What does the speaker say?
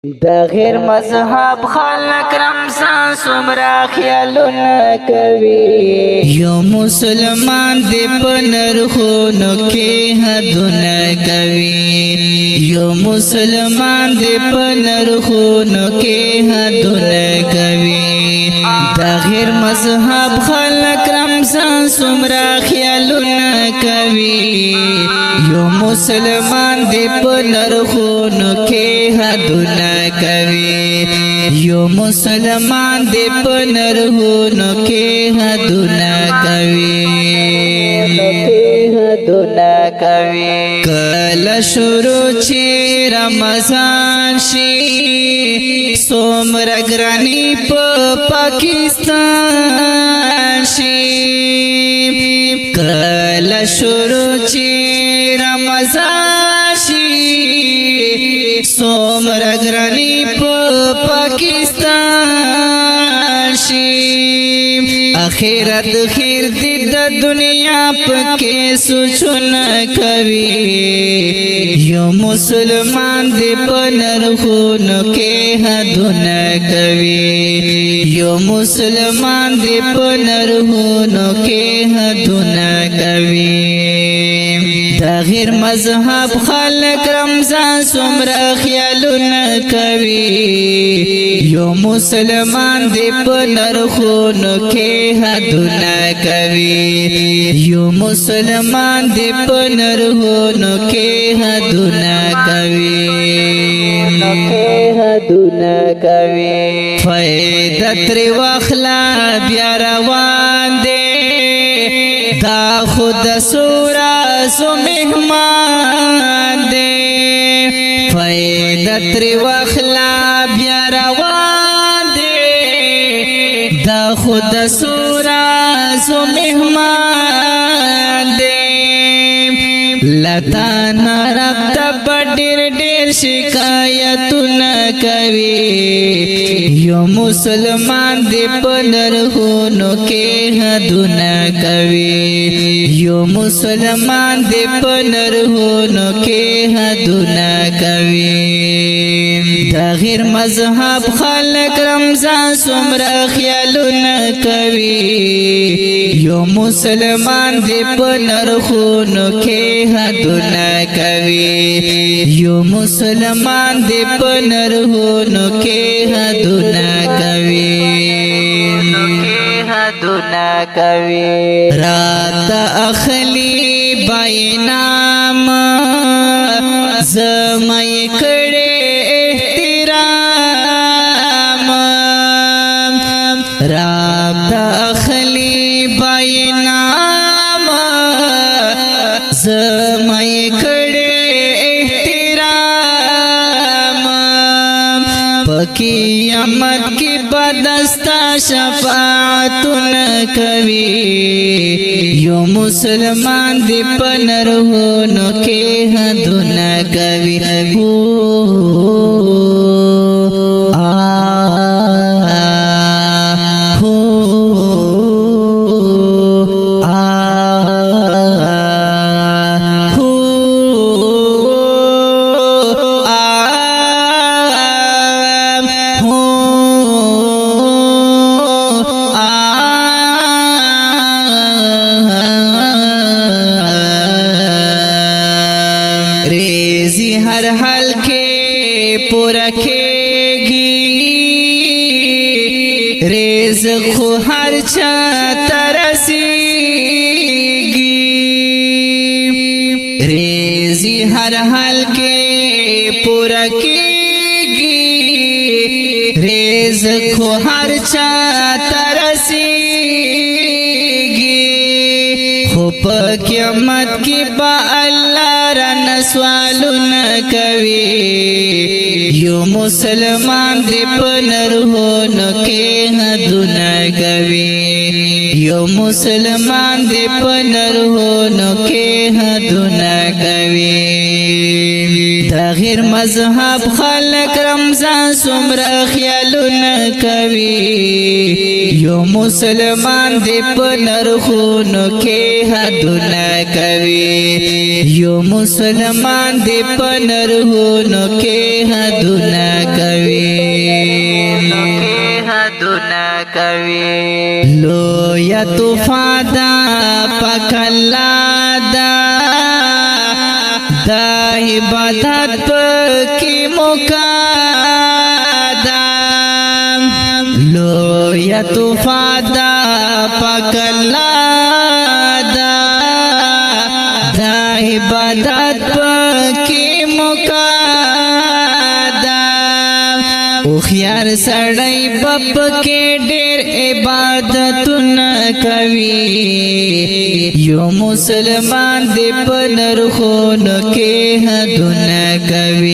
دا غیر مذهب خلق رمضان سمرا خیالونه کوي یو مسلمان دی پنرخونو کې حدونه کوي یو مسلمان دی پنرخونو کې حدونه کوي دا غیر مذهب خلق رمضان سمرا خیالونه کوي یو مسلمان دی پنرخونو کې حدونه کوي یو مسلمان دی پنرخونو کې حدونه کوي کله شروع چې رمضان شي څومره ګرانی په پاکستان شي کله شروع چې رمضان شي څومره ګرانی په پاکستان شي اخرت خیر دی د دنیا پکې سوچونه کوي یو مسلمان دی پنرخونو کې حدونه کوي یو مسلمان دی پنرخونو کې حدونه کوي دا غیر مذهب خلق رمضان سمرا خیالونه کوي یو مسلمان دی پنرخونو کې حدونه کوي یو مسلمان دی پنرخونو کې حدونه کوي فائدہ تر واخلا بیا روان دی دا خود سورا سو مهمان دی فائدہ تر واخلا بیا روان دی دا خود سورا سو مهمان دی لتا نرب تب ډیر شکایتونه کوي یو مسلمان دی پنرخونو کې حدونه کوي یو مسلمان دی پنرخونو کې حدونه کوي دا غیر مذهب خلق رمضان سمرا خیالونه کوي یو مسلمان دی پنرخونو کې حدونه کوي یو مسلمان دی پنرخونو کې حدونه کوي رات اخلی باینام زمای کړه احترام رات اخلی باینام زمای قیامت کی بدستا شفاعتونه کوي یو مسلمان دی پنرخونو کې حدونه کوي ریزی ہر حل کے پورا کھیگی رزق ہر چاہتا رسیگی ریزی ہر حل کے پورا کھیگی رزق ہر چاہتا رسیگی خوب قیامت کی با اللہ رن سوالونه کوي یو مسلمان دی پنرخونو کې حدونه کوي یو مسلمان دی پنرخونو کې حدونه کوي دا غیر مذهب خلق رمضان سمرا خیالونه کوي یو مسلمان دی پنرخونو کې حدونه کوي یو مسلمان دی پنرخونو کې حدونه کوي کوي لو یا تفادا پاک الله دا عبادت پکی مقدم لو یا تفادا پاک الله دا عبادت پکی مقدم او خیار سړی بپ کې ډېر عبادتونه کوي یو مسلمان دې په نرخونو کې حدونه کوي